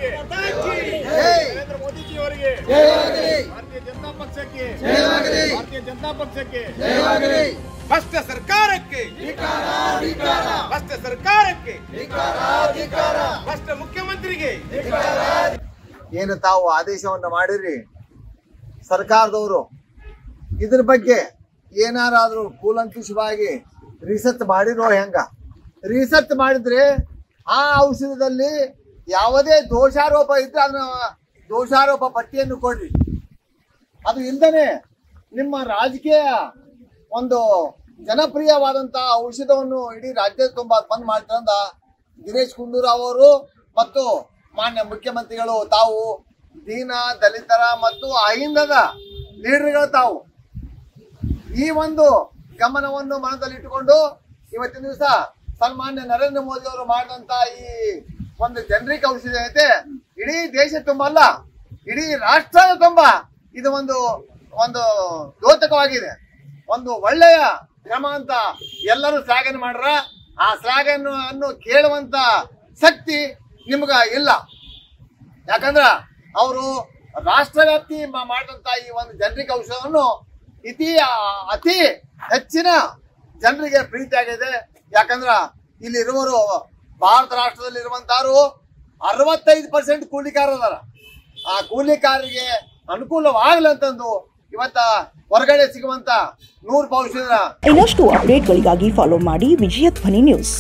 ಅವರಿಗೆ, ನರೇಂದ್ರ ಮೋದಿಜಿ ಅವರಿಗೆ, ಭಾರತೀಯ ಜನತಾ ಪಕ್ಷಕ್ಕೆ, ಭಾರತೀಯ ಜನತಾ ಪಕ್ಷಕ್ಕೆ, ಭ್ರಷ್ಟ ಸರ್ಕಾರಕ್ಕೆ, ಭ್ರಷ್ಟ ಸರ್ಕಾರಕ್ಕೆ, ಭ್ರಷ್ಟ ಮುಖ್ಯಮಂತ್ರಿಗೆ. ಏನು ತಾವು ಆದೇಶವನ್ನು ಮಾಡಿರಿ ಸರ್ಕಾರದವರು, ಇದ್ರ ಬಗ್ಗೆ ಏನಾರಾದ್ರೂ ಕೂಲಂಕುಷವಾಗಿ ರಿಸರ್ಚ್ ಮಾಡಿರೋ ಹೆಂಗ? ರಿಸರ್ಚ್ ಮಾಡಿದ್ರೆ ಆ ಔಷಧದಲ್ಲಿ ಯಾವುದೇ ದೋಷಾರೋಪ ಇದ್ರೆ ಅದನ್ನ ದೋಷಾರೋಪ ಪಟ್ಟಿಯನ್ನು ಕೊಡ್ರಿ. ಅದು ಇಲ್ದೇನೆ ನಿಮ್ಮ ರಾಜಕೀಯ ಒಂದು ಜನಪ್ರಿಯವಾದಂತಹ ಔಷಧವನ್ನು ಇಡೀ ರಾಜ್ಯದ ತುಂಬಾ ಬಂದ್ ಮಾಡ್ತಾರಂದ ದಿನೇಶ್ ಗುಂಡೂರಾವ್ ಅವರು ಮತ್ತು ಮಾನ್ಯ ಮುಖ್ಯಮಂತ್ರಿಗಳು ತಾವು ದೀನ ದಲಿತರ ಮತ್ತು ಅಹಿಂದದ ಲೀಡರ್ಗಳು ತಾವು ಈ ಒಂದು ಗಮನವನ್ನು ಮನದಲ್ಲಿಟ್ಟುಕೊಂಡು ಇವತ್ತಿನ ದಿವಸ ಸನ್ಮಾನ್ಯ ನರೇಂದ್ರ ಮೋದಿ ಅವರು ಮಾಡಿದಂತ ಈ ಒಂದು ಜನರಿಕ್ ಔಷಧಿ ಐತೆ ಇಡೀ ದೇಶ ತುಂಬ ಅಲ್ಲ, ಇಡೀ ರಾಷ್ಟ್ರದ ತುಂಬ ಇದು ಒಂದು ಒಂದು ದ್ಯೋತಕವಾಗಿದೆ, ಒಂದು ಒಳ್ಳೆಯ ಕ್ರಮ ಅಂತ ಎಲ್ಲರೂ ಶ್ಲಾಘನೆ ಮಾಡ್ರ. ಆ ಶ್ಲಾಘನೆಯನ್ನು ಕೇಳುವಂತ ಶಕ್ತಿ ನಿಮ್ಗ ಇಲ್ಲ. ಯಾಕಂದ್ರ ಅವರು ರಾಷ್ಟ್ರವ್ಯಾಪ್ತಿ ಮಾಡಿದಂತ ಈ ಒಂದು ಜನರಿಕ್ ಔಷಧವನ್ನು ಅತಿ ಹೆಚ್ಚಿನ ಜನರಿಗೆ ಪ್ರೀತಿ ಆಗಿದೆ. ಯಾಕಂದ್ರ ಇಲ್ಲಿರುವರು ಭಾರತ ರಾಷ್ಟ್ರದಲ್ಲಿ ಇರುವಂತವರು 65% ಕೂಲಿಕಾರದಾರ. ಆ ಕೂಲಿಕಾರರಿಗೆ ಅನುಕೂಲವಾಗಲಂತಂದು ಇವತ್ತ ಹೊರಗಡೆ ಸಿಗುವಂತ 100 ಔಷಧ. ಇನ್ನಷ್ಟು ಅಪ್ಡೇಟ್ಗಳಿಗಾಗಿ ಫಾಲೋ ಮಾಡಿ ವಿಜಯ ಧ್ವನಿ ನ್ಯೂಸ್.